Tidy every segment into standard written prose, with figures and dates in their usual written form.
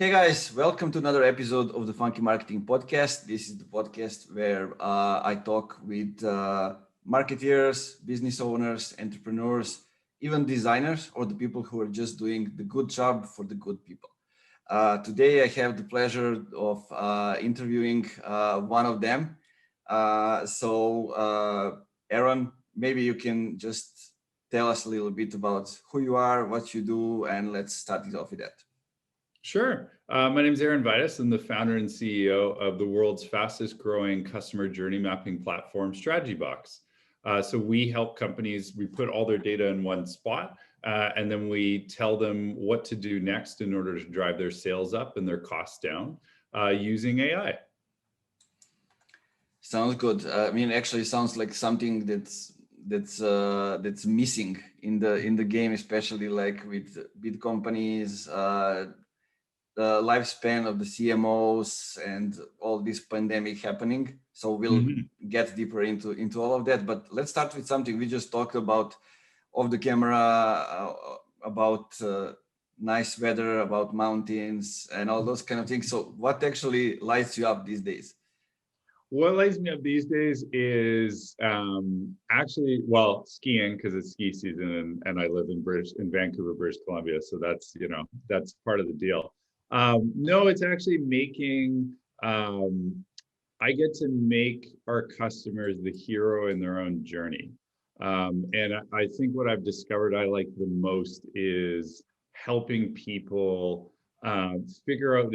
Hey guys, welcome to another episode of the Funky Marketing Podcast. This is the podcast where I talk with marketeers, business owners, entrepreneurs, even designers, or the people who are just doing the good job for the good people. Today I have the pleasure of interviewing one of them. Arron, maybe you can just tell us a little bit about who you are, what you do, and let's start it off with that. Sure. My name is Arron Vidas. I'm the founder and CEO of the world's fastest growing customer journey mapping platform, StrategyBox. So we help companies, we put all their data in one spot, and then we tell them what to do next in order to drive their sales up and their costs down using AI. Sounds good. I mean, actually sounds like something that's missing in the game, especially like with big companies, the lifespan of the CMOs and all this pandemic happening. So we'll get deeper into all of that. But let's start with something we just talked about off the camera, about nice weather, about mountains and all those kind of things. So what actually lights you up these days? What lights me up these days is actually, well, skiing, because it's ski season and I live in Vancouver, British Columbia. So that's part of the deal. No, it's actually making, I get to make our customers the hero in their own journey. And I think what I've discovered I like the most is helping people figure out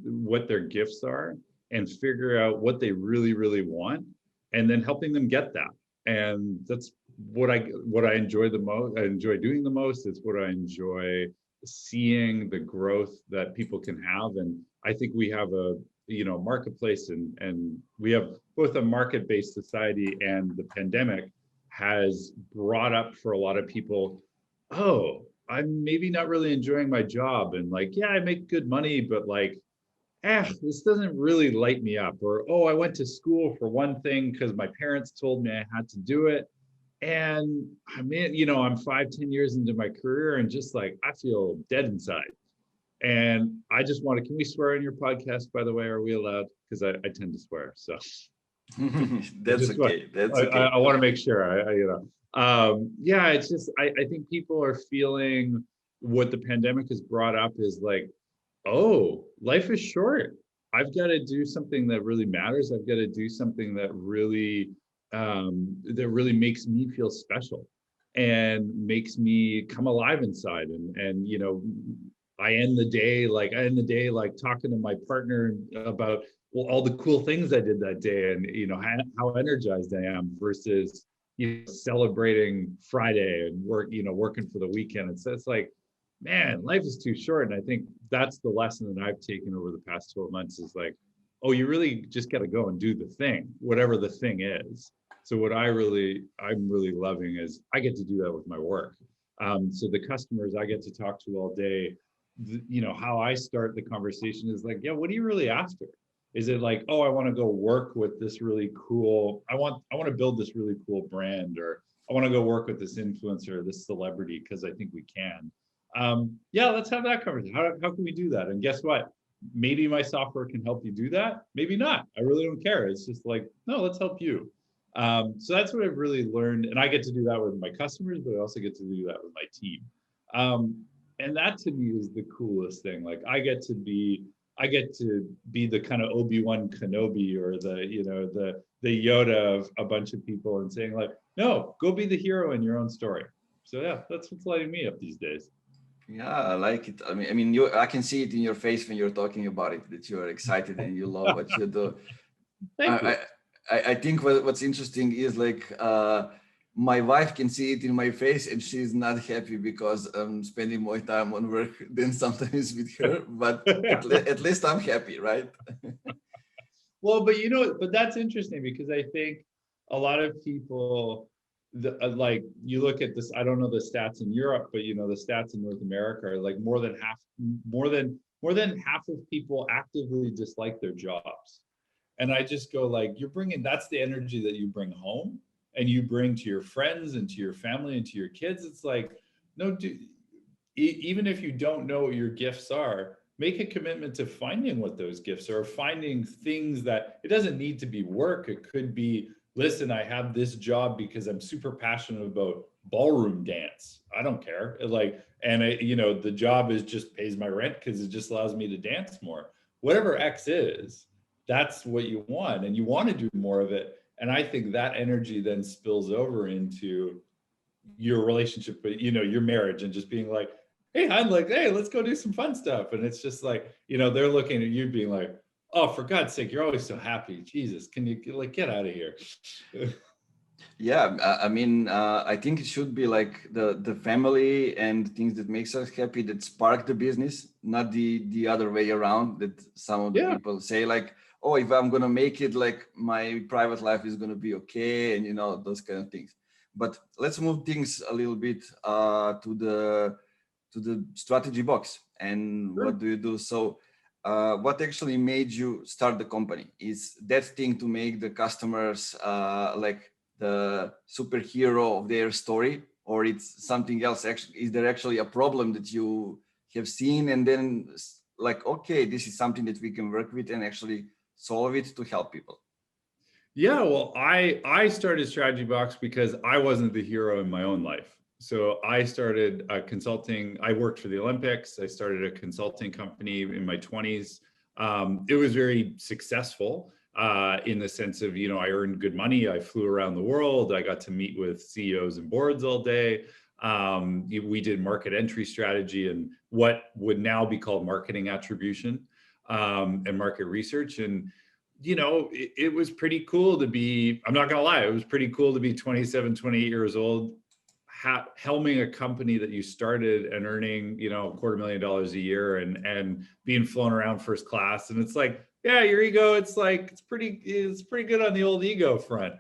what their gifts are and figure out what they really, really want, and then helping them get that. And that's what I enjoy the most. I enjoy doing the most. It's what I enjoy seeing, the growth that people can have. And I think we have a marketplace, and we have both a market-based society, and the pandemic has brought up for a lot of people, oh, I'm maybe not really enjoying my job, and like, yeah, I make good money, but like, this doesn't really light me up. Or, oh, I went to school for one thing because my parents told me I had to do it. And I mean, I'm 5-10 years into my career and just like, I feel dead inside. And I just can we swear on your podcast, by the way? Are we allowed? Because I tend to swear, so. That's okay. That's okay. I want to make sure, yeah, it's just, I think people are feeling what the pandemic has brought up is like, oh, life is short. I've got to do something that really matters. I've got to do something that really makes me feel special and makes me come alive inside. And I end the day like talking to my partner about all the cool things I did that day, and how energized I am versus celebrating Friday and working for the weekend. It's like, man, life is too short. And I think that's the lesson that I've taken over the past 12 months is like, oh, you really just got to go and do the thing, whatever the thing is. So what I'm really loving is I get to do that with my work. So the customers I get to talk to all day, how I start the conversation is like, yeah, what are you really after? Is it like, oh, I want to go work with this really cool, I want to build this really cool brand, or I want to go work with this influencer, this celebrity, because I think we can. Yeah, let's have that conversation. How can we do that? And guess what? Maybe my software can help you do that. Maybe not. I really don't care. It's just like, no, let's help you. So that's what I've really learned. And I get to do that with my customers, but I also get to do that with my team. And that to me is the coolest thing. Like I get to be the kind of Obi-Wan Kenobi, or the Yoda of a bunch of people, and saying like, no, go be the hero in your own story. So yeah, that's what's lighting me up these days. Yeah, I like it. I mean, I can see it in your face when you're talking about it, that you are excited and you love what you do. Thank you. I think what's interesting is like, my wife can see it in my face, and she's not happy because I'm spending more time on work than sometimes with her, but at least I'm happy, right? Well, but that's interesting, because I think a lot of people, like you look at this, I don't know the stats in Europe, but the stats in North America are like more than half of people actively dislike their jobs. And I just go like, that's the energy that you bring home and you bring to your friends and to your family and to your kids. It's like, no, dude, even if you don't know what your gifts are, make a commitment to finding what those gifts are, finding things that it doesn't need to be work. It could be, listen, I have this job because I'm super passionate about ballroom dance. I don't care. And the job is just pays my rent because it just allows me to dance more. Whatever X is, that's what you want, and you want to do more of it. And I think that energy then spills over into your relationship, but your marriage, and just being like, hey, I'm like, hey, let's go do some fun stuff. And it's just like, they're looking at you being like, oh, for God's sake, you're always so happy. Jesus, can you get out of here? Yeah, I mean, I think it should be like the family and things that makes us happy that spark the business, not the other way around. That some of the people say like, oh, if I'm gonna make it, like my private life is gonna be okay, and those kind of things. But let's move things a little bit to the strategy box and what do you do? So what actually made you start the company? Is that thing to make the customers like the superhero of their story, or it's something else? Actually, is there actually a problem that you have seen and then like, okay, this is something that we can work with and actually solve it to help people? Yeah, well, I started StrategyBox because I wasn't the hero in my own life. So I started consulting. I worked for the Olympics. I started a consulting company in my 20s. It was very successful in the sense of, I earned good money. I flew around the world. I got to meet with CEOs and boards all day. We did market entry strategy and what would now be called marketing attribution and market research. And it was pretty cool to be, I'm not gonna lie, it was pretty cool to be 27, 28 years old, helming a company that you started and earning, $250,000 a year and being flown around first class. And it's like, yeah, your ego, it's pretty good on the old ego front.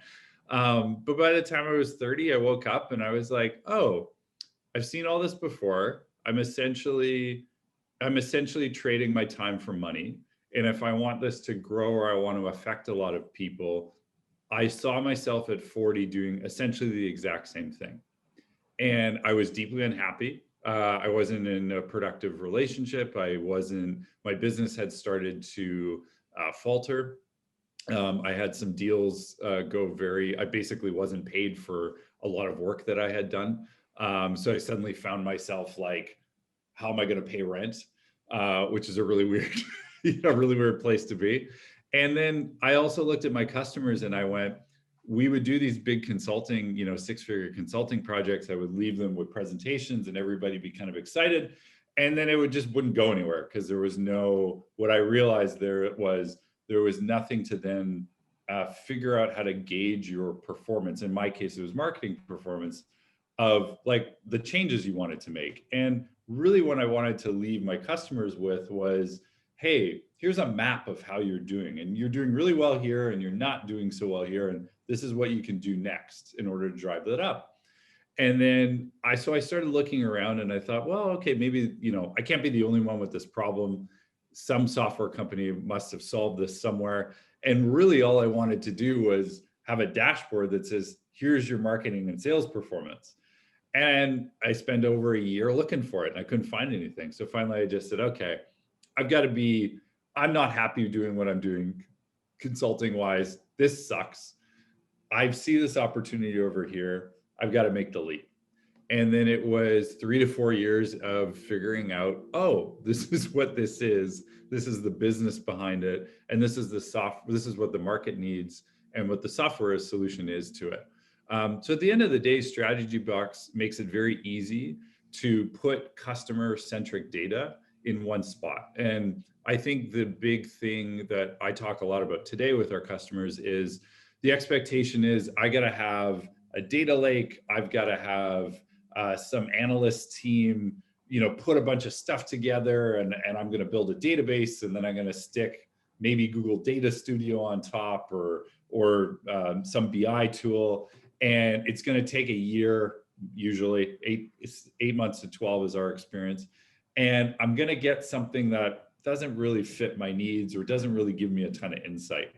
But by the time I was 30, I woke up and I was like, oh, I've seen all this before. I'm essentially trading my time for money. And if I want this to grow or I want to affect a lot of people, I saw myself at 40 doing essentially the exact same thing. And I was deeply unhappy. I wasn't in a productive relationship. My business had started to falter. I had some deals I basically wasn't paid for a lot of work that I had done. So I suddenly found myself like, how am I going to pay rent? Which is a really weird, really weird place to be. And then I also looked at my customers and I went, we would do these big consulting, 6-figure consulting projects. I would leave them with presentations and everybody be kind of excited. And then it wouldn't go anywhere because what I realized there was nothing to then figure out how to gauge your performance. In my case, it was marketing performance of like the changes you wanted to make. And really what I wanted to leave my customers with was, hey, here's a map of how you're doing, and you're doing really well here and you're not doing so well here. And this is what you can do next in order to drive that up. And then I started looking around and I thought, well, okay, maybe, I can't be the only one with this problem. Some software company must have solved this somewhere. And really all I wanted to do was have a dashboard that says, here's your marketing and sales performance. And I spent over a year looking for it and I couldn't find anything. So finally I just said, okay, I'm not happy doing what I'm doing consulting wise. This sucks. I see this opportunity over here. I've got to make the leap. And then it was 3 to 4 years of figuring out, oh, this is what this is. This is the business behind it. And this is what the market needs and what the software solution is to it. So at the end of the day, StrategyBox makes it very easy to put customer-centric data in one spot. And I think the big thing that I talk a lot about today with our customers is the expectation is I got to have a data lake. I've got to have some analyst team, put a bunch of stuff together and I'm going to build a database and then I'm going to stick maybe Google Data Studio on top or some BI tool. And it's going to take a year, usually 8 months to 12 is our experience. And I'm going to get something that doesn't really fit my needs or doesn't really give me a ton of insight.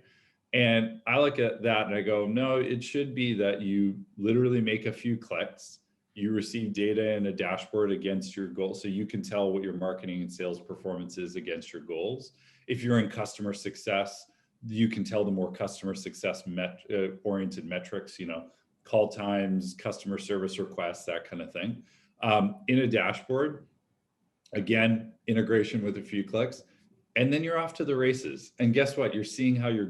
And I look at that and I go, no, it should be that you literally make a few clicks You receive data in a dashboard against your goals, so you can tell what your marketing and sales performance is against your goals. If you're in customer success, you can tell the more customer success oriented metrics, you know, call times, customer service requests, that kind of thing. In a dashboard, again, integration with a few clicks, and then you're off to the races. And guess what? You're seeing how you're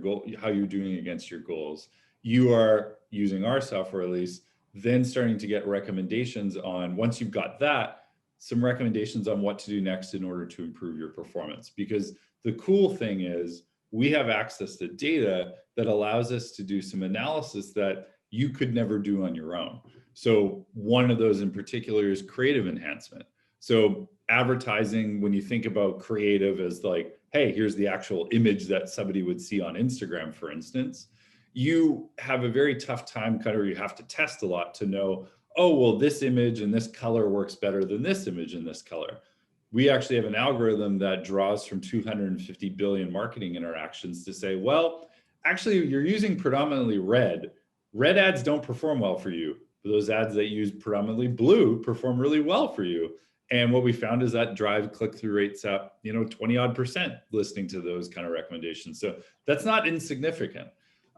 doing against your goals. You are using our software, at least, then starting to get recommendations on, once you've got that, some recommendations on what to do next in order to improve your performance. Because the cool thing is we have access to data that allows us to do some analysis that you could never do on your own. So one of those in particular is creative enhancement. So advertising, when you think about creative as like, hey, here's the actual image that somebody would see on Instagram, for instance, you have a very tough time kind of, you have to test a lot to know, oh, well, this image and this color works better than this image and this color. We actually have an algorithm that draws from 250 billion marketing interactions to say, well, actually, you're using predominantly red. Red ads don't perform well for you. But those ads that use predominantly blue perform really well for you. And what we found is that drive click-through rates up, 20-odd% listening to those kind of recommendations. So that's not insignificant.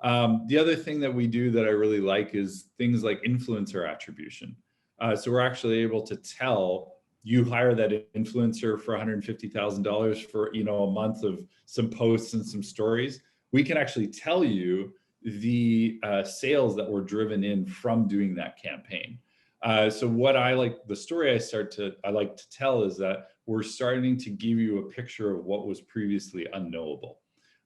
The other thing that we do that I really like is things like influencer attribution. So we're actually able to tell, you hire that influencer for $150,000 for a month of some posts and some stories. We can actually tell you the sales that were driven in from doing that campaign. So what I like, the story I like to tell is that we're starting to give you a picture of what was previously unknowable.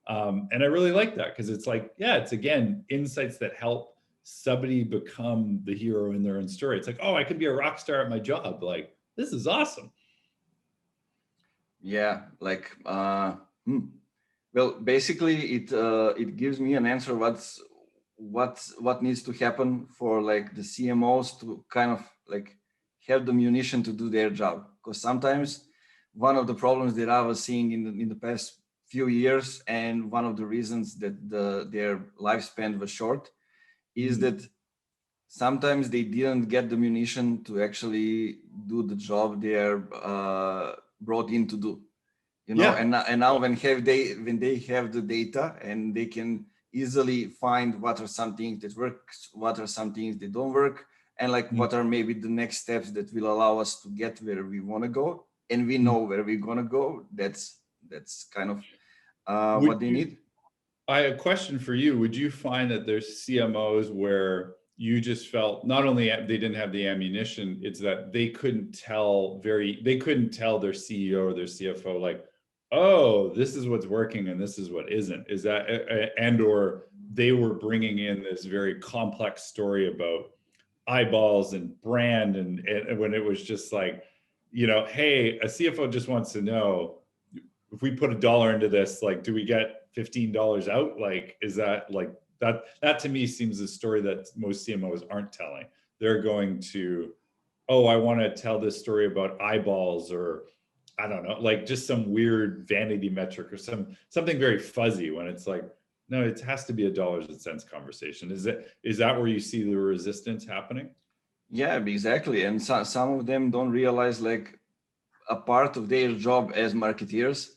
And I really like that because it's like, yeah, it's again, insights that help somebody become the hero in their own story. It's like, oh, I could be a rock star at my job. Like, this is awesome. Yeah, like, well, basically it gives me an answer what needs to happen for like the CMOs to kind of like have the munition to do their job. Because sometimes one of the problems that I was seeing in the past few years, and one of the reasons that their lifespan was short, is that sometimes they didn't get the munition to actually do the job they are brought in to do. Yeah. And now when they have the data and they can easily find what are some things that work, what are some things that don't work, and like what are maybe the next steps that will allow us to get where we want to go, and we know where we're gonna go. That's kind of what they need. I have a question for you. Would you find that there's CMOs where you just felt not only they didn't have the ammunition, it's that they couldn't tell their CEO or their CFO, like, oh, this is what's working and this is what isn't? Is that, and or they were bringing in this very complex story about eyeballs and brand, and when it was just like, hey, a CFO just wants to know, if we put $1 into this, like, do we get $15 out? Like, is that like that to me seems a story that most CMOs aren't telling. They're going to, oh, I want to tell this story about eyeballs, or I don't know, like just some weird vanity metric or something very fuzzy, when it's like, no, it has to be a dollars and cents conversation. Is that where you see the resistance happening? Yeah, exactly. And some of them don't realize like a part of their job as marketeers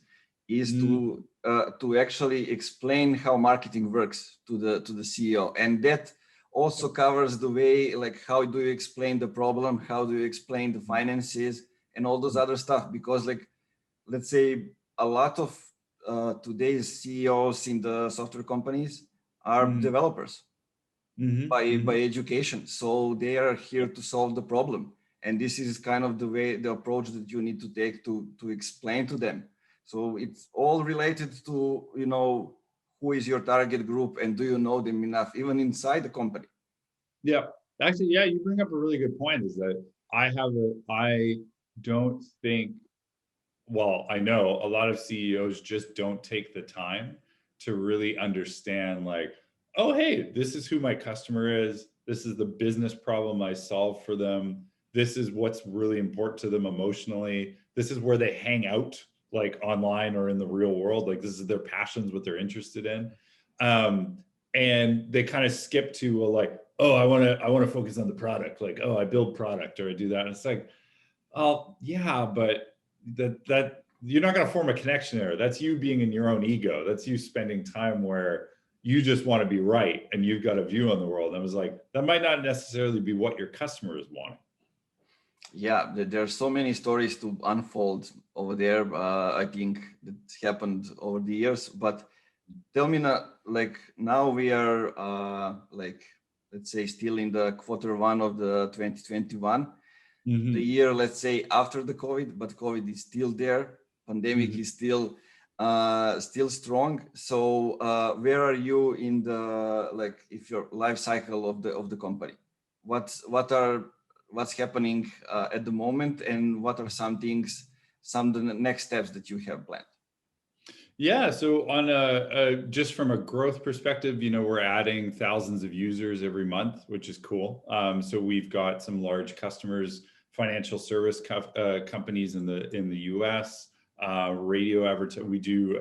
is to actually explain how marketing works to the CEO, and that also covers the way, like, how do you explain the problem, how do you explain the finances and all those other stuff. Because like, let's say a lot of today's CEOs in the software companies are developers by education, so they are here to solve the problem. And this is kind of the approach that you need to take to explain to them. So it's all related to, who is your target group and do you know them enough, even inside the company. Yeah, actually, yeah, you bring up a really good point, is that I don't think, well, I know a lot of CEOs just don't take the time to really understand, like, oh, hey, this is who my customer is. This is the business problem I solve for them. This is what's really important to them emotionally. This is where they hang out, like online or in the real world. Like, this is their passions, what they're interested in. And they kind of skip to, well, like, oh, I want to focus on the product. Like, oh, I build product or I do that. And it's like, oh yeah, but that you're not going to form a connection there. That's you being in your own ego. That's you spending time where you just want to be right and you've got a view on the world. And I was like, that might not necessarily be what your customer is wanting. Yeah, there are so many stories to unfold over there. I think that happened over the years. But tell me now, like now we are like, let's say, still in the quarter 1 of the 2021, the year, let's say, after the COVID, but COVID is still there. Pandemic is still strong. So where are you in the, like, if your life cycle of the company? What's happening at the moment, and what are some things, some of the next steps that you have planned? Yeah, so on just from a growth perspective, we're adding thousands of users every month, which is cool. So we've got some large customers, financial service companies in the U.S. Radio advertising. We do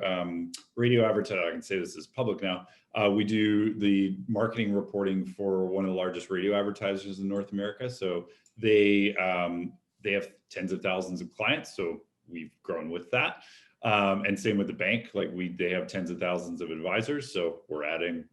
radio advertising. I can say this is public now. We do the marketing reporting for one of the largest radio advertisers in North America. So they have tens of thousands of clients. So we've grown with that. And same with the bank, like they have tens of thousands of advisors, so we're adding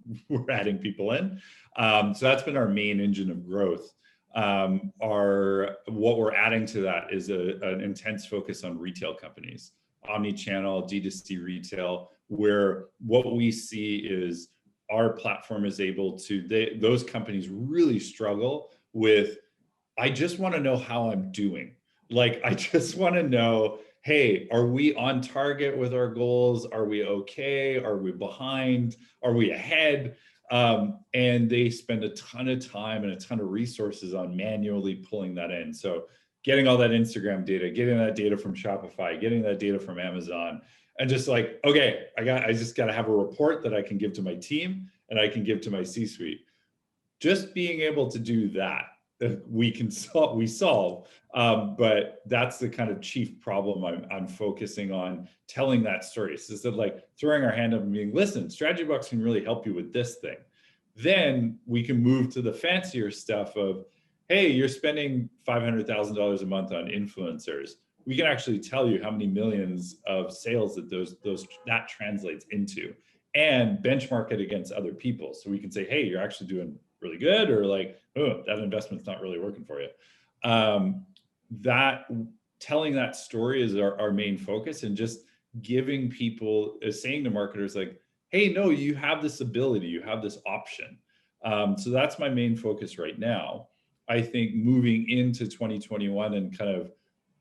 people in. So that's been our main engine of growth. What we're adding to that is an intense focus on retail companies, omni-channel, D2C retail, where what we see is our platform is able to. Those companies really struggle with, I just want to know how I'm doing. Like, I just want to know, hey, are we on target with our goals? Are we okay? Are we behind? Are we ahead? And they spend a ton of time and a ton of resources on manually pulling that in. So getting all that Instagram data, getting that data from Shopify, getting that data from Amazon, and just like, okay, I just got to have a report that I can give to my team and I can give to my C-suite. Just being able to do that, we solve, but that's the kind of chief problem I'm focusing on, telling that story. So instead of like throwing our hand up and being, listen, StrategyBox can really help you with this thing. Then we can move to the fancier stuff of, hey, you're spending $500,000 a month on influencers. We can actually tell you how many millions of sales that translates into, and benchmark it against other people. So we can say, hey, you're actually doing really good, or like, oh, that investment's not really working for you. That telling that story is our main focus, and just giving people, saying to marketers like, hey, no, you have this ability, you have this option. So that's my main focus right now. I think moving into 2021 and kind of,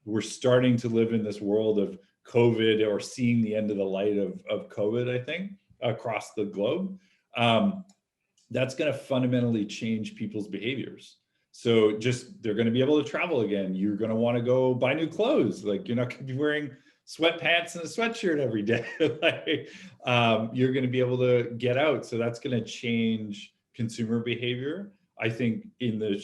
we're starting to live in this world of COVID, or seeing the end of the light of COVID, I think, across the globe. That's going to fundamentally change people's behaviors. So just, they're going to be able to travel again. You're going to want to go buy new clothes. Like, you're not going to be wearing sweatpants and a sweatshirt every day. Like, you're going to be able to get out. So that's going to change consumer behavior, I think, in the,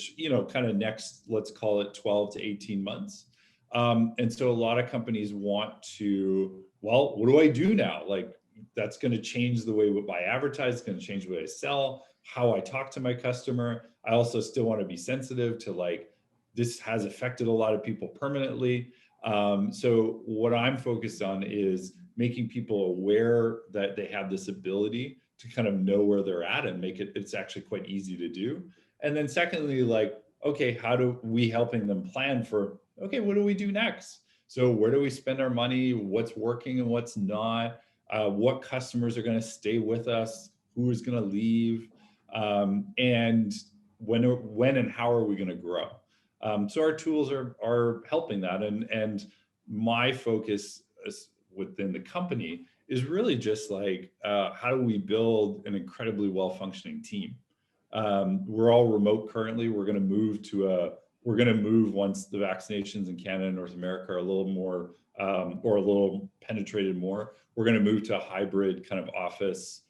kind of next, let's call it 12 to 18 months. And so a lot of companies want to, well, what do I do now? Like, that's going to change the way I advertise. It's going to change the way I sell, how I talk to my customer. I also still want to be sensitive to, like, this has affected a lot of people permanently. So what I'm focused on is making people aware that they have this ability to kind of know where they're at and it's actually quite easy to do. And then secondly, like, okay, how do we helping them plan for, okay, what do we do next? So where do we spend our money? What's working and what's not? What customers are going to stay with us? Who is going to leave? And when and how are we going to grow? So our tools are helping that. And my focus within the company is really just like, how do we build an incredibly well-functioning team? We're all remote currently. We're going to move once the vaccinations in Canada and North America are a little more, or a little penetrated more. We're going to move to a hybrid kind of office,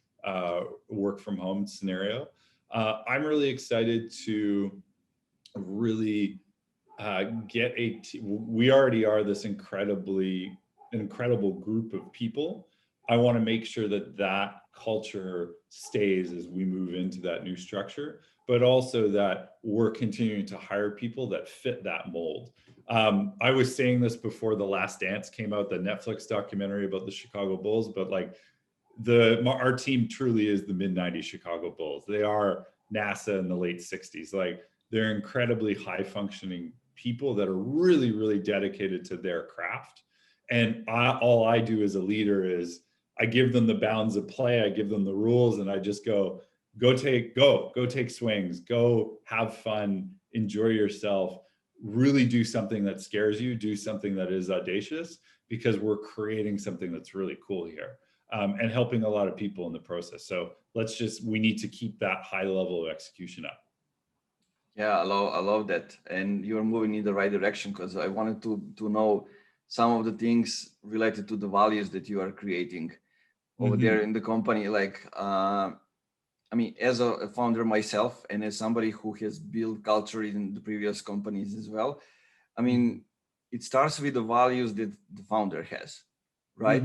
work from home scenario. I'm really excited to really get we already are this incredible group of people. I want to make sure that culture stays as we move into that new structure. but also that we're continuing to hire people that fit that mold. I was saying this before The Last Dance came out, the Netflix documentary about the Chicago Bulls, but like our team truly is the mid-90s Chicago Bulls. They are NASA in the late 60s. Like, they're incredibly high functioning people that are really, really dedicated to their craft. And all I do as a leader is I give them the bounds of play, I give them the rules, and I just go take swings, go have fun, enjoy yourself, really do something that scares you, do something that is audacious, because we're creating something that's really cool here, and helping a lot of people in the process. So we need to keep that high level of execution up. Yeah, I love that, and you're moving in the right direction, because I wanted to know some of the things related to the values that you are creating over there in the company. Like, I mean, as a founder myself, and as somebody who has built culture in the previous companies as well, I mean, it starts with the values that the founder has, right?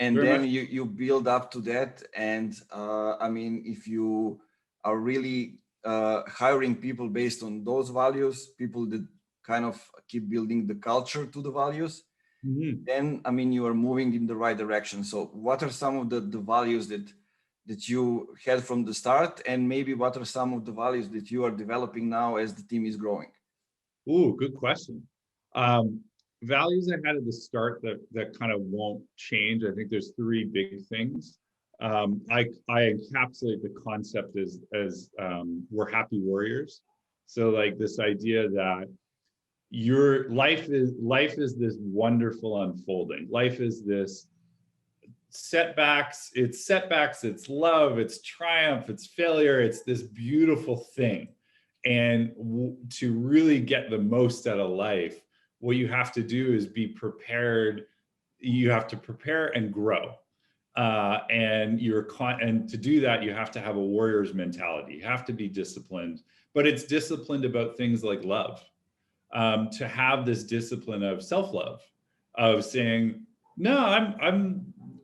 And Very then much. you build up to that. And I mean, if you are really hiring people based on those values, people that kind of keep building the culture to the values, then I mean, you are moving in the right direction. So what are some of the values that you had from the start, and maybe what are some of the values that you are developing now as the team is growing? Ooh, good question. Values I had at the start that kind of won't change. I think there's three big things. I encapsulate the concept as we're happy warriors. So like this idea that your life is this wonderful unfolding. Life is this setbacks, it's love, it's triumph, it's failure, it's this beautiful thing. And to really get the most out of life, what you have to do is be prepared. You have to prepare and grow. And to do that, you have to have a warrior's mentality. You have to be disciplined, but it's disciplined about things like love. To have this discipline of self-love, of saying, no,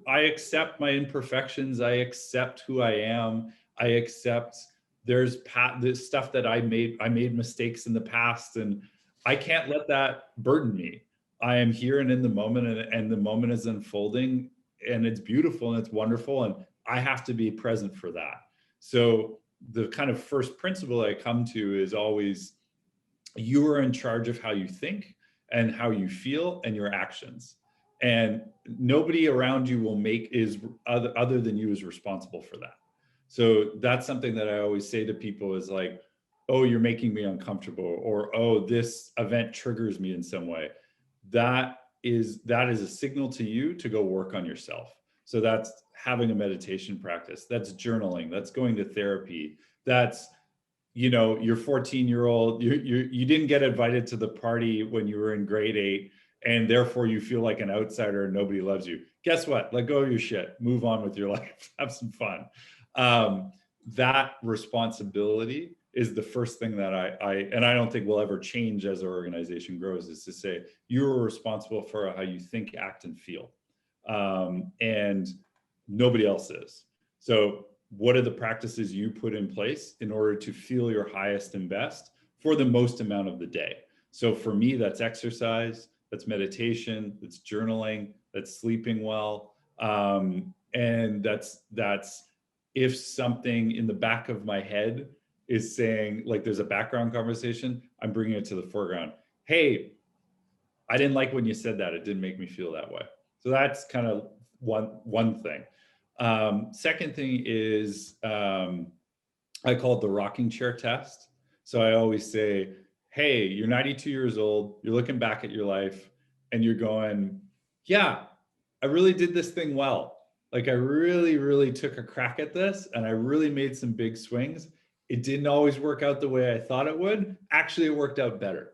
I accept my imperfections. I accept who I am. I accept there's this stuff that I made mistakes in the past, and I can't let that burden me. I am here and in the moment, and the moment is unfolding, and it's beautiful and it's wonderful, and I have to be present for that. So the kind of first principle I come to is always, you are in charge of how you think and how you feel and your actions. And nobody around you other than you is responsible for that. So that's something that I always say to people is like, oh, you're making me uncomfortable, or, oh, this event triggers me in some way. That is a signal to you to go work on yourself. So that's having a meditation practice, that's journaling, that's going to therapy, that's, your 14-year-old, you didn't get invited to the party when you were in grade 8, and therefore you feel like an outsider and nobody loves you. Guess what? Let go of your shit, move on with your life, have some fun. That responsibility is the first thing that I don't think will ever change as our organization grows, is to say, you're responsible for how you think, act, and feel. And nobody else is. So what are the practices you put in place in order to feel your highest and best for the most amount of the day? So for me, that's exercise, that's meditation, that's journaling, that's sleeping well. And that's if something in the back of my head is saying, like, there's a background conversation, I'm bringing it to the foreground. Hey, I didn't like when you said that. It didn't make me feel that way. So that's kind of one thing. Second thing is, I call it the rocking chair test. So I always say, hey, you're 92 years old, you're looking back at your life and you're going, yeah, I really did this thing well. Like, I really, really took a crack at this and I really made some big swings. It didn't always work out the way I thought it would. Actually, it worked out better.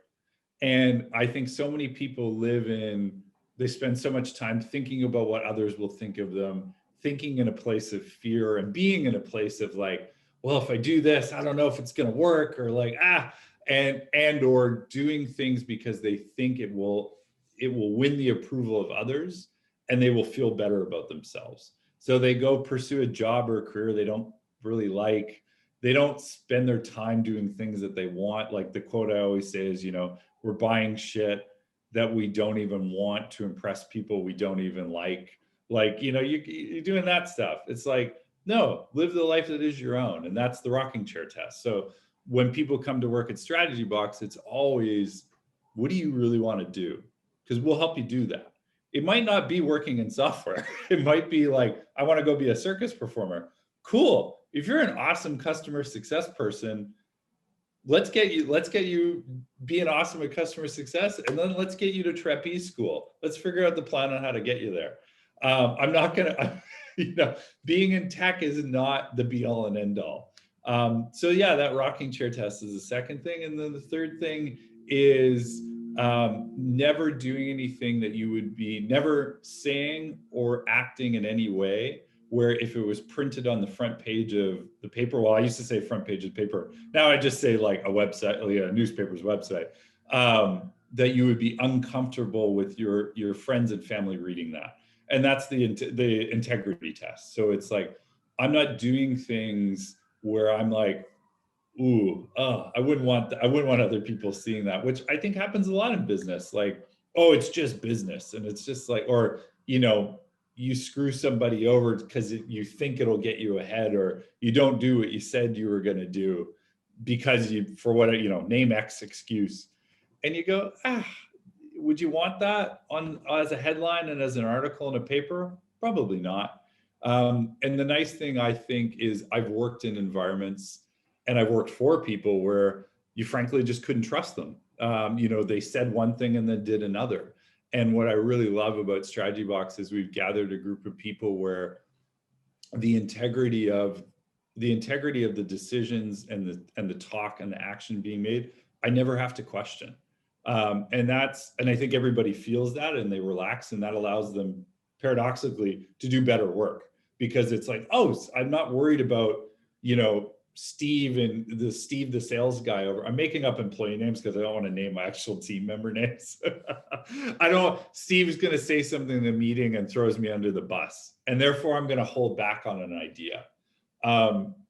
And I think so many people they spend so much time thinking about what others will think of them, thinking in a place of fear and being in a place of like, well, if I do this, I don't know if it's going to work, or like, or doing things because they think it will win the approval of others and they will feel better about themselves. So they go pursue a job or a career they don't really like, they don't spend their time doing things that they want. Like the quote I always say is, we're buying shit that we don't even want to impress people we don't even like. Like, you're doing that stuff. It's like, no, live the life that is your own. And that's the rocking chair test. So when people come to work at StrategyBox, it's always, what do you really want to do? Because we'll help you do that. It might not be working in software. It might be like, I want to go be a circus performer. Cool. If you're an awesome customer success person, let's get you being awesome at customer success, and then let's get you to trapeze school. Let's figure out the plan on how to get you there. I'm not gonna, being in tech is not the be all and end all. So yeah, that rocking chair test is the second thing. And then the third thing is never doing anything that you would be, never saying or acting in any way where if it was printed on the front page of the paper, well, I used to say front page of paper. Now I just say like a website, like a newspaper's website, that you would be uncomfortable with your friends and family reading that. And that's the integrity test. So it's like, I'm not doing things where I'm like, I wouldn't want other people seeing that, which I think happens a lot in business. Like, oh, it's just business. And it's just like, or, you screw somebody over because you think it'll get you ahead, or you don't do what you said you were going to do because for what, name X excuse. And you go, would you want that as a headline and as an article in a paper? Probably not. And the nice thing I think is I've worked in environments and I've worked for people where you frankly just couldn't trust them. They said one thing and then did another. And what I really love about StrategyBox is we've gathered a group of people where the integrity of the decisions and the talk and the action being made, I never have to question. And I think everybody feels that and they relax, and that allows them paradoxically to do better work, because it's like, oh, I'm not worried about, Steve the sales guy over. I'm making up employee names because I don't want to name my actual team member names. Steve's going to say something in the meeting and throws me under the bus, and therefore I'm going to hold back on an idea.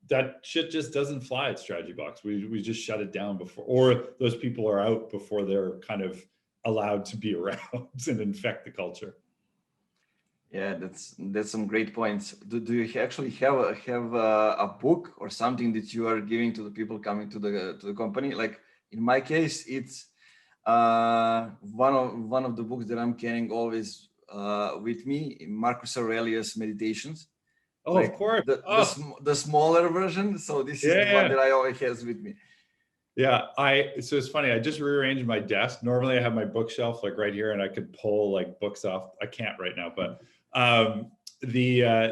That shit just doesn't fly at StrategyBox. We just shut it down before, or those people are out before they're kind of allowed to be around and infect the culture. Yeah, that's some great points. Do you actually have a book or something that you are giving to the people coming to the company? Like in my case, it's one of the books that I'm carrying always with me, Marcus Aurelius Meditations. Oh, like of course. The smaller version. So this is the one that I always has with me. Yeah, so it's funny. I just rearranged my desk. Normally I have my bookshelf like right here and I could pull like books off. I can't right now, but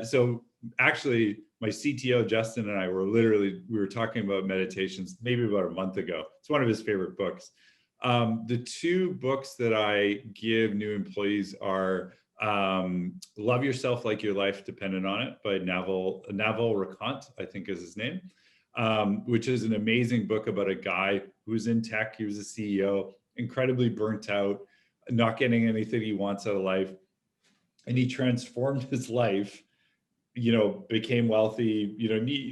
so actually my CTO, Justin, and I we were talking about meditations maybe about a month ago. It's one of his favorite books. The two books that I give new employees are Love Yourself Like Your Life Depended on It by Naval Ravikant, I think is his name, which is an amazing book about a guy who was in tech. He was a CEO, incredibly burnt out, not getting anything he wants out of life. And he transformed his life, became wealthy,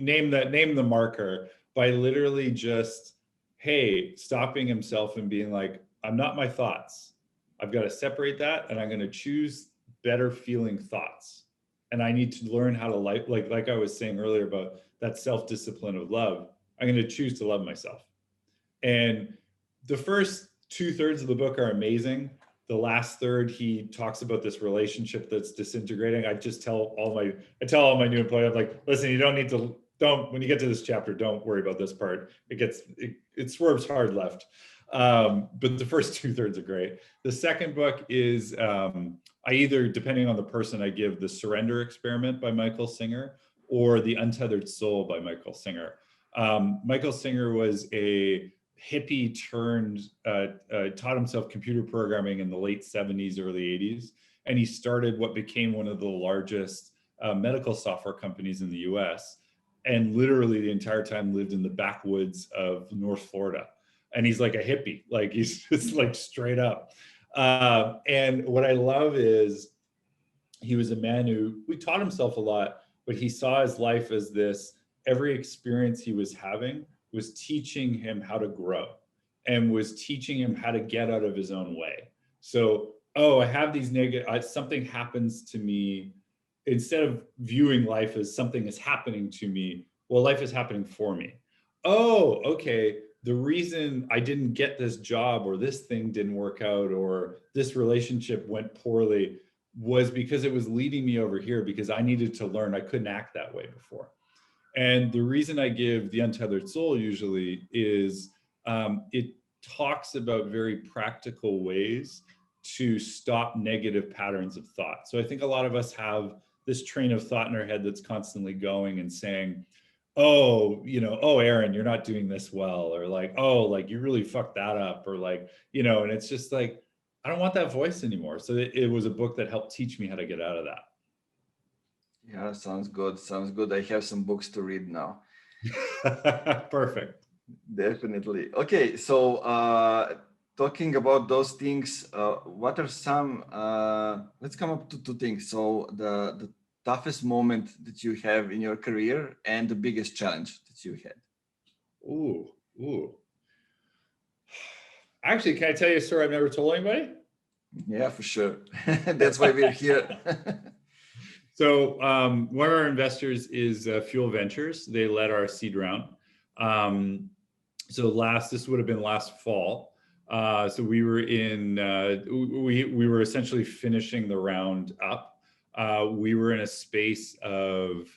name the marker, by literally just, stopping himself and being like, I'm not my thoughts. I've got to separate that, and I'm going to choose better feeling thoughts. And I need to learn how to like I was saying earlier about that self-discipline of love. I'm going to choose to love myself. And the first 2/3 of the book are amazing. The last third, he talks about this relationship that's disintegrating. I tell all my new employees, I'm like, listen, you when you get to this chapter, don't worry about this part. It swerves hard left. But the first 2/3 are great. The second book is, I either, depending on the person, I give The Surrender Experiment by Michael Singer or The Untethered Soul by Michael Singer. Michael Singer was a hippie taught himself computer programming in the late 70s, early 80s. And he started what became one of the largest medical software companies in the US. And literally the entire time lived in the backwoods of North Florida. And he's like a hippie, like he's just like straight up. And what I love is he was a man who taught himself a lot, but he saw his life as this every experience he was having was teaching him how to grow and was teaching him how to get out of his own way. So, oh, I have these negative, something happens to me. Instead of viewing life as something is happening to me, well, life is happening for me. Oh, okay. The reason I didn't get this job or this thing didn't work out or this relationship went poorly was because it was leading me over here because I needed to learn I couldn't act that way before. And the reason I give the Untethered Soul usually is it talks about very practical ways to stop negative patterns of thought. So I think a lot of us have this train of thought in our head that's constantly going and saying, oh, oh, Arron, you're not doing this well, or like, oh, like you really fucked that up, or like, and it's just like, I don't want that voice anymore. So it was a book that helped teach me how to get out of that. Yeah, sounds good. Sounds good. I have some books to read now. Perfect. Definitely. Okay, so talking about those things, what are some? Let's come up to two things. So the toughest moment that you have in your career and the biggest challenge that you had. Ooh. Actually, can I tell you a story I've never told anybody? Yeah, for sure. That's why we're here. So one of our investors is Fuel Ventures. They led our seed round. So this would have been last fall. So we were we were essentially finishing the round up. We were in a space of,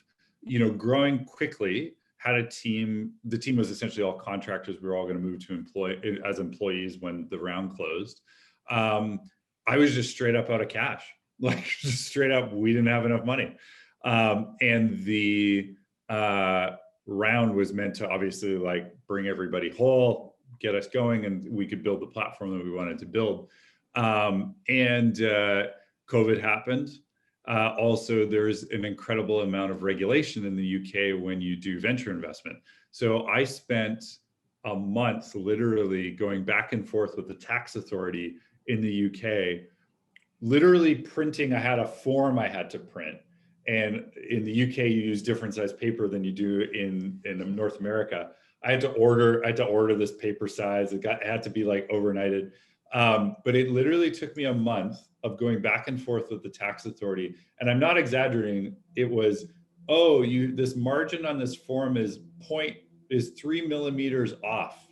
growing quickly, had a team. The team was essentially all contractors. We were all going to move to as employees when the round closed. I was just straight up out of cash. Like just straight up, we didn't have enough money. And the round was meant to obviously like bring everybody whole, get us going, and we could build the platform that we wanted to build. And COVID happened. Also, there's an incredible amount of regulation in the UK when you do venture investment. So I spent a month literally going back and forth with the tax authority in the UK, literally printing. I had a form I had to print. And in the UK, you use different size paper than you do in North America. I had to order this paper size. It had to be like overnighted. But it literally took me a month of going back and forth with the tax authority. And I'm not exaggerating. It was, this margin on this form is 3 millimeters off.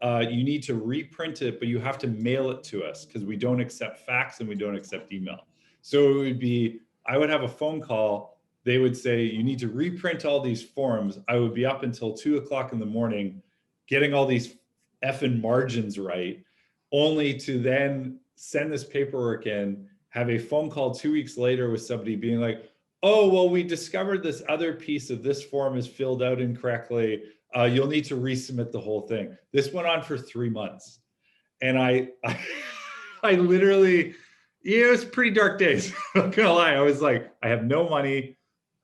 You need to reprint it, but you have to mail it to us because we don't accept fax and we don't accept email. So it would be, I would have a phone call. They would say, you need to reprint all these forms. I would be up until 2:00 in the morning, getting all these effing margins right, only to then send this paperwork in, have a phone call 2 weeks later with somebody being like, oh, well, we discovered this other piece of this form is filled out incorrectly. You'll need to resubmit the whole thing. This went on for 3 months. And I literally, it was pretty dark days. I'm not gonna lie. I was like, I have no money.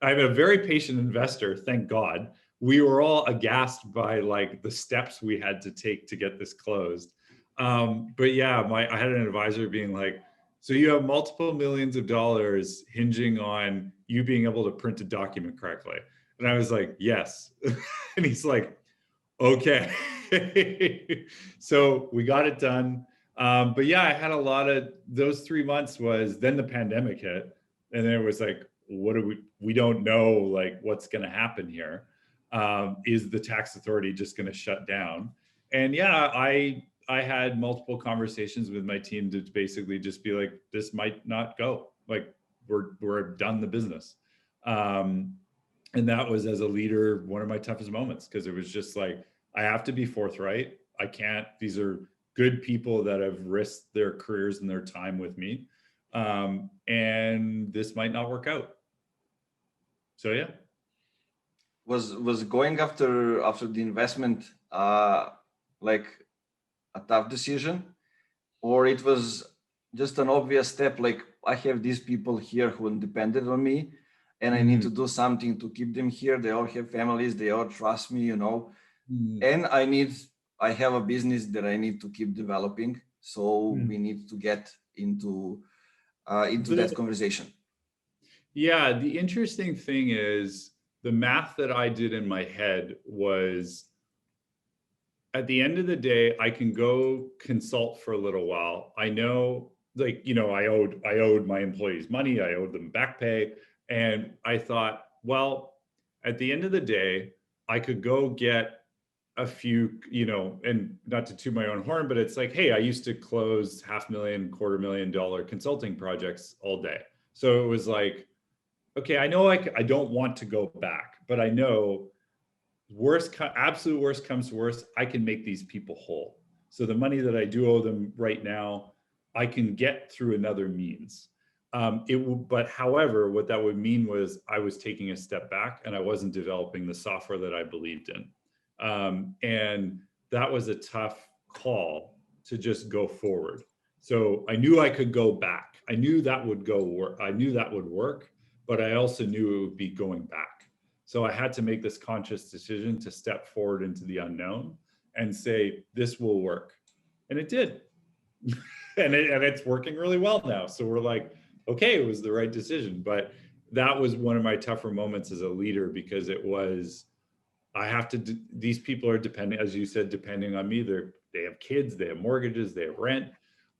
I have a very patient investor, thank God. We were all aghast by like the steps we had to take to get this closed. But yeah, I had an advisor being like, so you have multiple millions of dollars hinging on you being able to print a document correctly. And I was like, yes. And he's like, okay. So we got it done. But yeah, I had a lot of those 3 months then the pandemic hit. And then it was like, we don't know like what's going to happen here. Is the tax authority just going to shut down? And yeah, I had multiple conversations with my team to basically just be like, this might not go. Like we're done the business. And that was, as a leader, one of my toughest moments, because it was just like, I have to be forthright. I can't, these are good people that have risked their careers and their time with me. And this might not work out. So yeah. Was going after the investment like a tough decision, or it was just an obvious step, like I have these people here who depended on me and I need to do something to keep them here. They all have families, they all trust me, and I have a business that I need to keep developing. So we need to get into that conversation. Yeah, the interesting thing is the math that I did in my head was, at the end of the day, I can go consult for a little while. I know, like, you know, I owed my employees money. I owed them back pay. And I thought, well, at the end of the day, I could go get a few, you know, and not to toot my own horn, but it's like, hey, I used to close $500,000, $250,000 consulting projects all day. So it was like, okay, I know I don't want to go back, but I know absolute worst comes to worst, I can make these people whole. So the money that I do owe them right now, I can get through another means. But however, what that would mean was I was taking a step back and I wasn't developing the software that I believed in. And that was a tough call to just go forward. So I knew I could go back. I knew that would work, but I also knew it would be going back. So I had to make this conscious decision to step forward into the unknown and say, this will work. And it did. and it's working really well now. So we're like, okay, it was the right decision. But that was one of my tougher moments as a leader, because it was, these people are depending, as you said, depending on me. They have kids, they have mortgages, they have rent.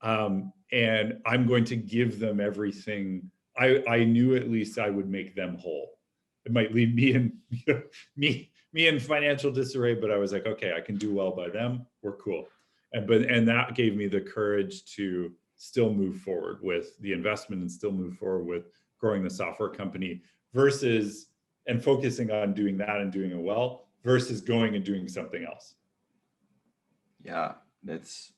And I'm going to give them everything. I knew at least I would make them whole. It might leave me in me in financial disarray, but I was like, okay, I can do well by them. We're cool. And that gave me the courage to still move forward with the investment and still move forward with growing the software company and focusing on doing that and doing it well versus going and doing something else. Yeah, it's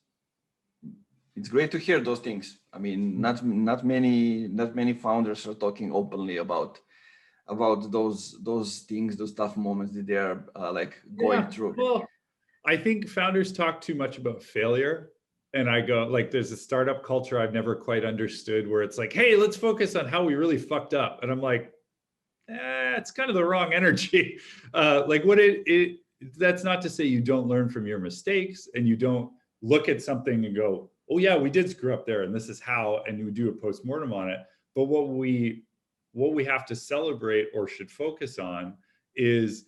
great to hear those things. I mean, not many founders are talking openly about those things, those tough moments that they're going through. Well, I think founders talk too much about failure. And I go, like, there's a startup culture I've never quite understood where it's like, hey, let's focus on how we really fucked up. And I'm like, it's kind of the wrong energy. That's not to say you don't learn from your mistakes and you don't look at something and go, oh yeah, we did screw up there and this is how, and you do a postmortem on it. But what we have to celebrate or should focus on is,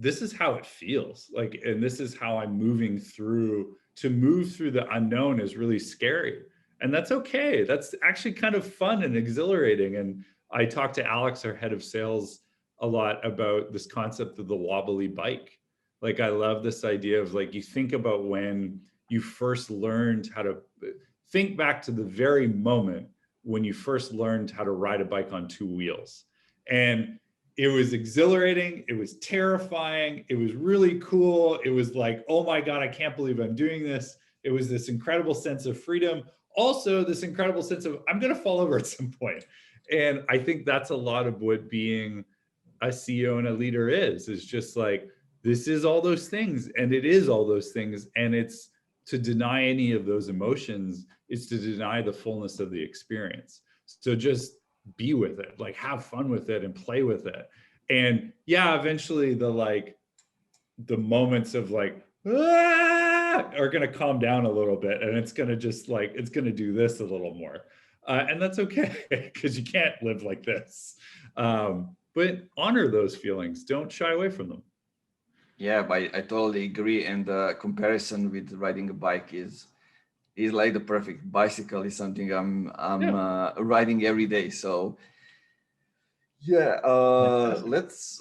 this is how it feels like, and this is how I'm moving through. To move through the unknown is really scary, and that's okay. That's actually kind of fun and exhilarating. And I talked to Alex, our head of sales, a lot about this concept of the wobbly bike. Like, I love this idea of, like, you think about when you first learned how to think back to the very moment when you first learned how to ride a bike on two wheels. And it was exhilarating. It was terrifying. It was really cool. It was like, oh my God, I can't believe I'm doing this. It was this incredible sense of freedom. Also, this incredible sense of, I'm going to fall over at some point. And I think that's a lot of what being a CEO and a leader is just like, this is all those things. And it is all those things. And it's to deny any of those emotions is to deny the fullness of the experience. So just be with it, like, have fun with it and play with it. And yeah, eventually the moments of like, are going to calm down a little bit. And it's going to just like, it's going to do this a little more. And that's okay, because you can't live like this. But honor those feelings. Don't shy away from them. Yeah, but I totally agree. And the comparison with riding a bike is like the perfect. Bicycle is something I'm riding every day. So yeah, let's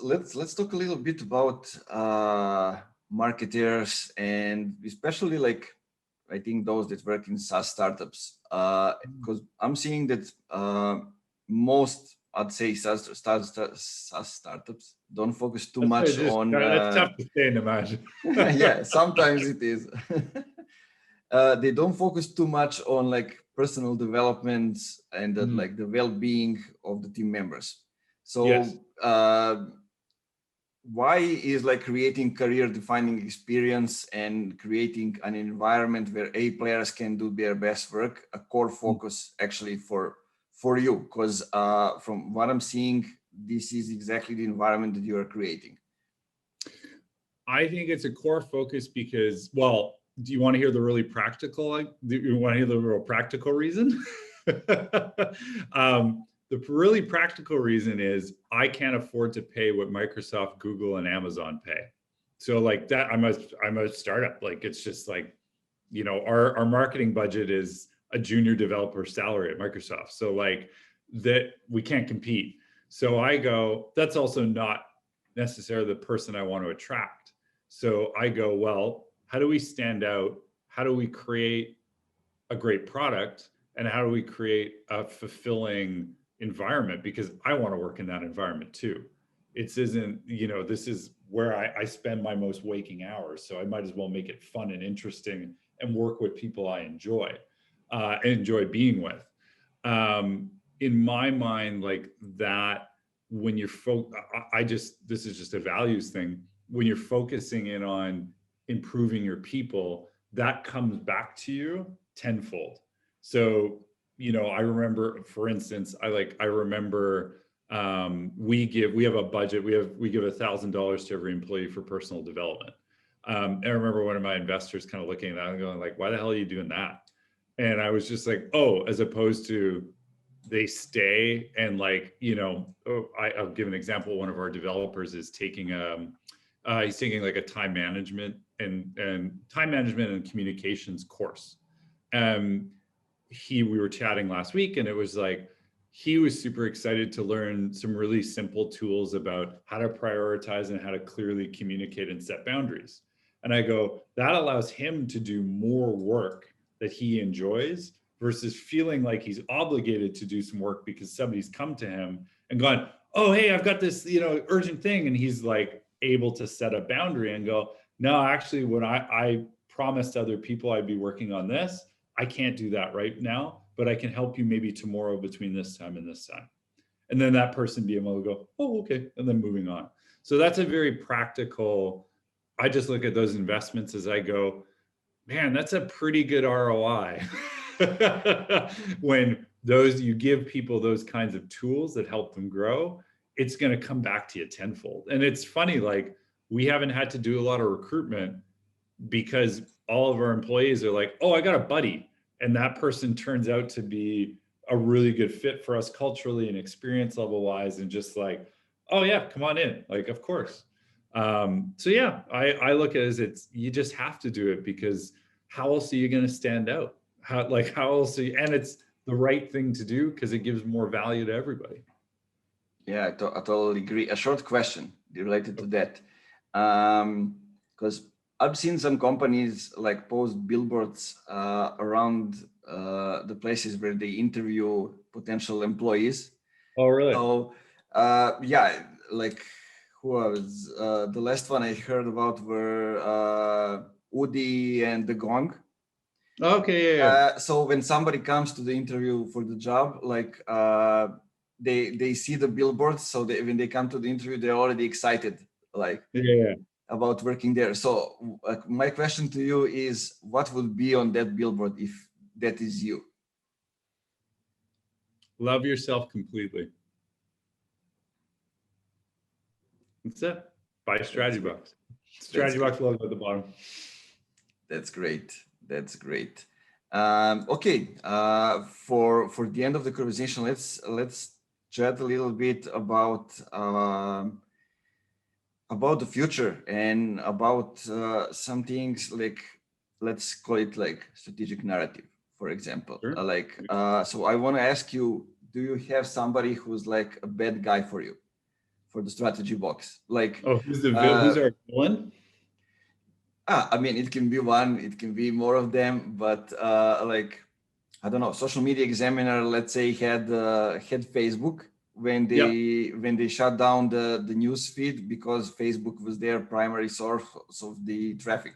talk a little bit about marketers, and especially, like, I think those that work in SaaS startups, because I'm seeing that most, I'd say, SaaS startups don't focus too much on. That's tough to say, Nemanja. Yeah, sometimes it is. They don't focus too much on, like, personal development and like the well-being of the team members. So yes. Why is, like, creating career-defining experience and creating an environment where A players can do their best work a core focus actually for you? Because from what I'm seeing, this is exactly the environment that you are creating. I think it's a core focus because, well, do you want to hear the really practical? Do you want to hear the real practical reason? The really practical reason is I can't afford to pay what Microsoft, Google, and Amazon pay. So like that, I'm a startup. Like it's just like, you know, our marketing budget is a junior developer salary at Microsoft. So like that we can't compete. So I go, that's also not necessarily the person I want to attract. So I go, well, how do we stand out? How do we create a great product? And how do we create a fulfilling environment? Because I want to work in that environment too. It isn't, you know, this is where I spend my most waking hours. So I might as well make it fun and interesting and work with people I enjoy being with. In my mind, like that, when you're this is just a values thing. When you're focusing in on improving your people, that comes back to you tenfold. So, you know, I remember, for instance, I remember we have a budget. We give $1,000 to every employee for personal development. And I remember one of my investors kind of looking at that and going like, why the hell are you doing that? And I was just like, oh, as opposed to they stay and like, you know, I'll give an example. One of our developers is taking he's taking like a time management and communications course. We were chatting last week, and it was like he was super excited to learn some really simple tools about how to prioritize and how to clearly communicate and set boundaries. And I go, that allows him to do more work that he enjoys versus feeling like he's obligated to do some work because somebody's come to him and gone, oh, hey, I've got this, you know, urgent thing. And he's like able to set a boundary and go, no, actually, when I promised other people I'd be working on this, I can't do that right now, but I can help you maybe tomorrow between this time and this time. And then that person be able to go, oh, okay, and then moving on. So that's a very practical, I just look at those investments as I go, man, that's a pretty good ROI. When you give people those kinds of tools that help them grow, it's going to come back to you tenfold. And it's funny, like we haven't had to do a lot of recruitment because all of our employees are like, oh, I got a buddy. And that person turns out to be a really good fit for us culturally and experience level wise. And just like, oh yeah, come on in. Like, of course. So yeah, I look at it as you just have to do it, because how else are you going to stand out? How else and it's the right thing to do because it gives more value to everybody. Yeah, I totally agree. A short question related to that. Because I've seen some companies like post billboards around the places where they interview potential employees. Oh, really? So yeah, like who was the last one I heard about were Udi and the Gong. Okay, yeah. So when somebody comes to the interview for the job, like they see the billboards, so when they come to the interview, they're already excited, like about working there. So my question to you is, what would be on that billboard if that is you? Love yourself completely. That's it. Buy StrategyBox. StrategyBox logo at the bottom. That's great. That's great. Okay. For the end of the conversation, let's chat a little bit about the future and about some things like, let's call it like strategic narrative, for example. Sure. So I want to ask you, do you have somebody who's like a bad guy for you for the StrategyBox? Like, who's our villain? I mean, it can be one, it can be more of them, but like, I don't know, Social Media Examiner, let's say, had Facebook when they shut down the news feed because Facebook was their primary source of the traffic.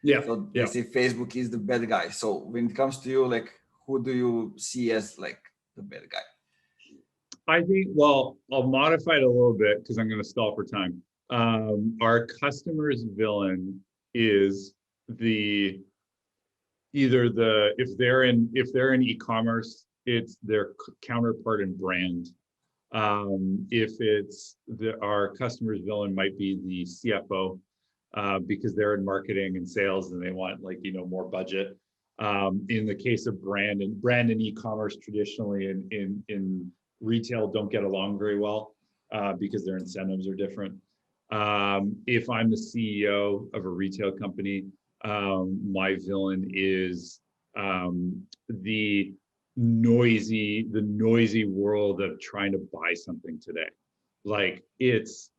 Yeah. So they say Facebook is the bad guy. So when it comes to you, like, who do you see as like the bad guy? I think, well, I'll modify it a little bit because I'm going to stall for time. Our customer's villain is if they're in e-commerce, it's their counterpart in brand. If it's our customer's villain might be the CFO, because they're in marketing and sales and they want more budget. In the case of brand and e-commerce, traditionally in retail don't get along very well because their incentives are different. If I'm the CEO of a retail company, my villain is the noisy world of trying to buy something today. Like it's,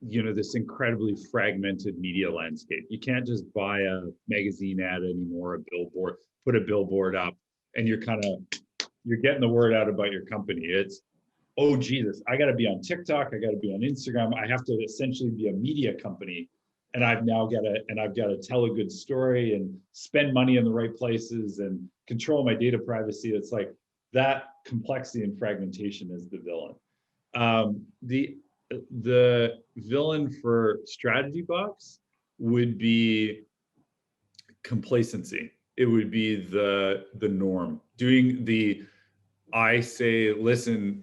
this incredibly fragmented media landscape. You can't just buy a magazine ad anymore, a billboard, put a billboard up, and you're getting the word out about your company. It's, oh Jesus, I got to be on TikTok, I got to be on Instagram. I have to essentially be a media company, and I've got to tell a good story and spend money in the right places and control my data privacy. It's like that complexity and fragmentation is the villain. The villain for StrategyBox would be complacency. It would be the norm. I say, listen,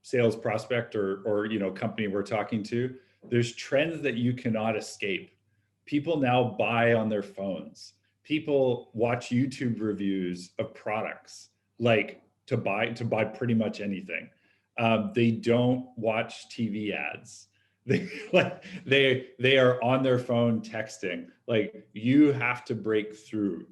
sales prospect or company we're talking to, there's trends that you cannot escape. People now buy on their phones. People watch YouTube reviews of products, like to buy pretty much anything. They don't watch TV ads. They are on their phone texting. Like, you have to break through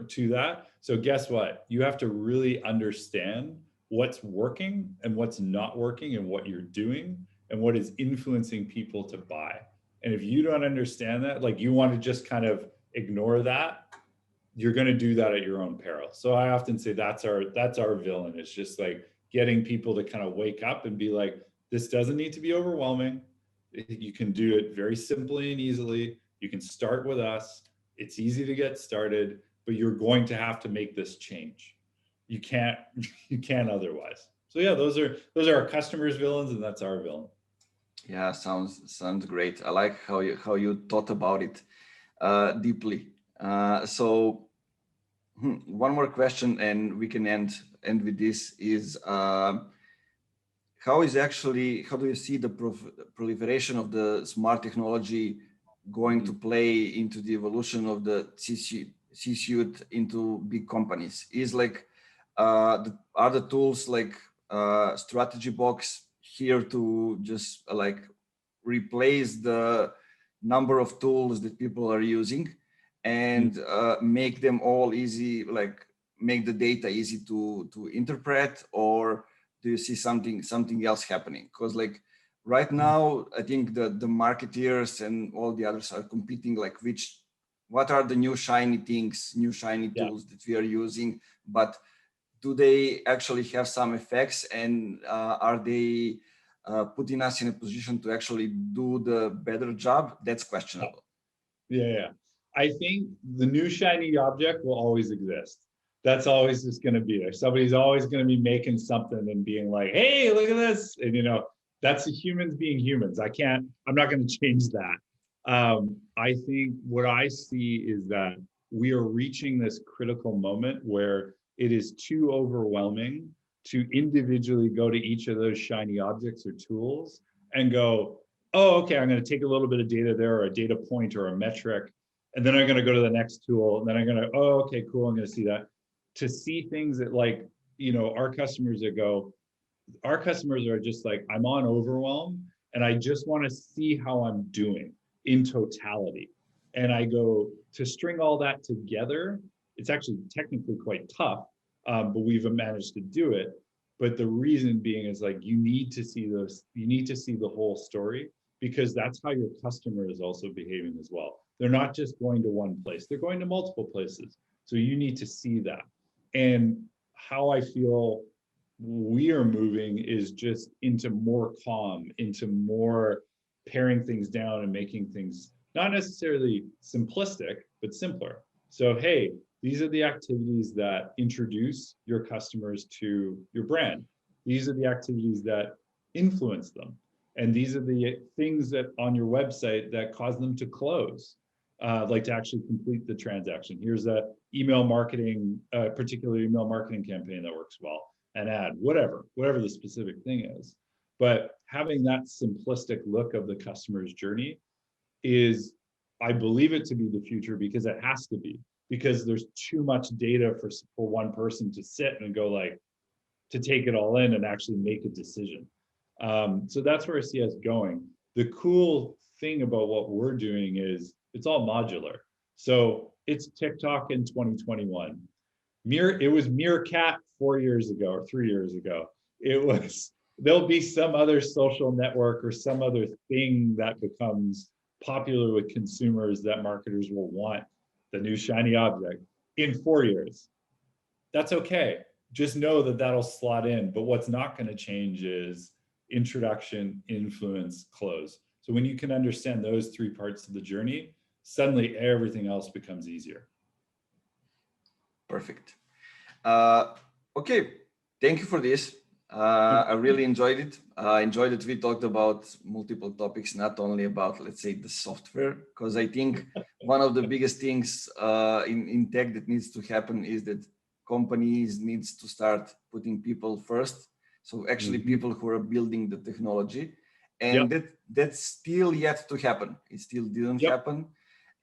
to that. So guess what? You have to really understand what's working and what's not working and what you're doing and what is influencing people to buy. And if you don't understand that, like, you want to just kind of ignore that, you're going to do that at your own peril. So I often say that's our villain. It's just like getting people to kind of wake up and be like, this doesn't need to be overwhelming. You can do it very simply and easily. You can start with us. It's easy to get started, but you're going to have to make this change. You can't otherwise. So yeah, those are our customers' villains, and that's our villain. Yeah, sounds great. I like how you thought about it deeply. So one more question, and we can end with this, is how do you see the proliferation of the smart technology going to play into the evolution of the C-suite into big companies? Is like are the tools like StrategyBox here to just like replace the number of tools that people are using and make them all easy, like make the data easy to interpret? Or do you see something else happening? Because like right now, I think the marketeers and all the others are competing, like what are the new shiny things, new shiny tools that we are using, but do they actually have some effects, and are they putting us in a position to actually do the better job? That's questionable. Yeah. I think the new shiny object will always exist. That's always just going to be there. Somebody's always going to be making something and being like, hey, look at this. And, that's the humans being humans. I'm not going to change that. I think what I see is that we are reaching this critical moment where it is too overwhelming to individually go to each of those shiny objects or tools and go, oh, okay, I'm going to take a little bit of data there, or a data point or a metric, and then I'm going to go to the next tool, and then I'm going to, oh, okay, cool, I'm going to see that. To see things that, like, our customers are just like, I'm on overwhelm, and I just want to see how I'm doing in totality. And I go to string all that together. It's actually technically quite tough, but we've managed to do it. But the reason being is, like, you need to see the whole story, because that's how your customer is also behaving as well. They're not just going to one place, they're going to multiple places. So you need to see that. And how I feel we are moving is just into more calm, into more paring things down and making things not necessarily simplistic, but simpler. So, hey, these are the activities that introduce your customers to your brand. These are the activities that influence them. And these are the things that on your website that cause them to close, like to actually complete the transaction. Here's a particular email marketing campaign that works well, an ad, whatever the specific thing is. But having that simplistic look of the customer's journey is, I believe it to be the future, because it has to be, because there's too much data for one person to sit and go like, to take it all in and actually make a decision. So that's where I see us going. The cool thing about what we're doing is it's all modular. So it's TikTok in 2021. It was Meerkat 4 years ago or 3 years ago. There'll be some other social network or some other thing that becomes popular with consumers that marketers will want, the new shiny object, in 4 years. That's okay. Just know that that'll slot in. But what's not going to change is introduction, influence, close. So when you can understand those 3 parts of the journey, suddenly everything else becomes easier. Perfect. Okay, thank you for this. I really enjoyed it. I enjoyed that we talked about multiple topics, not only about, let's say, the software, because I think one of the biggest things in tech that needs to happen is that companies needs to start putting people first. So actually people who are building the technology, and that's still yet to happen. It still didn't happen.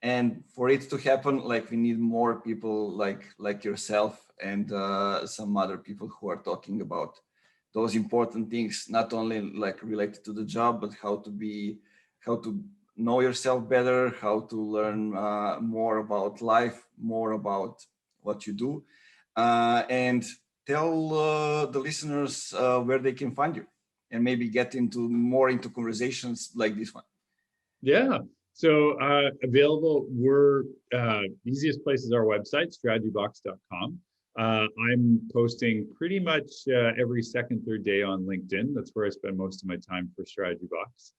And for it to happen, like, we need more people like yourself and some other people who are talking about those important things, not only like related to the job, but how to know yourself better, how to learn more about life, more about what you do, and tell the listeners where they can find you, and maybe get more into conversations like this one. Yeah. So available, easiest place is our website, strategybox.com. I'm posting pretty much every second, third day on LinkedIn. That's where I spend most of my time for StrategyBox.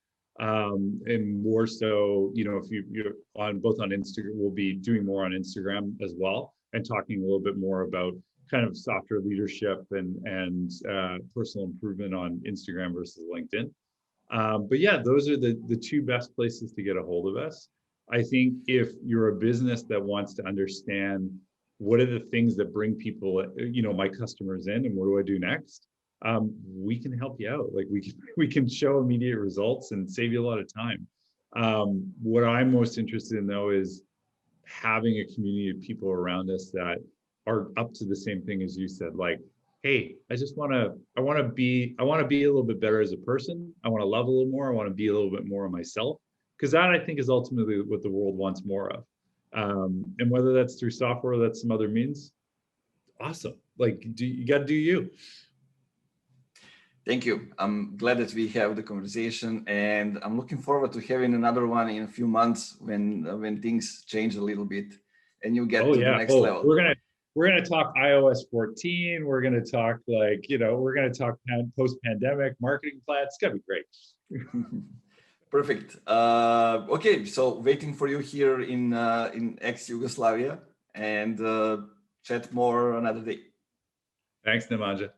And more so, if you're both on Instagram, we'll be doing more on Instagram as well, and talking a little bit more about kind of software leadership and personal improvement on Instagram versus LinkedIn. But yeah, those are the 2 best places to get a hold of us. I think if you're a business that wants to understand what are the things that bring people, my customers in, and what do I do next, we can help you out. Like we can show immediate results and save you a lot of time. What I'm most interested in, though, is having a community of people around us that are up to the same thing as you said. Like, hey, I want to be a little bit better as a person. I want to love a little more. I want to be a little bit more of myself, because that, I think, is ultimately what the world wants more of. And whether that's through software or that's some other means, awesome. Like, you got to do you. Thank you. I'm glad that we have the conversation, and I'm looking forward to having another one in a few months when things change a little bit and you get to the next level. We're gonna talk iOS 14. We're gonna talk we're gonna talk post-pandemic marketing plans. It's gonna be great. Perfect. Okay, so waiting for you here in ex-Yugoslavia, and chat more another day. Thanks, Nemanja.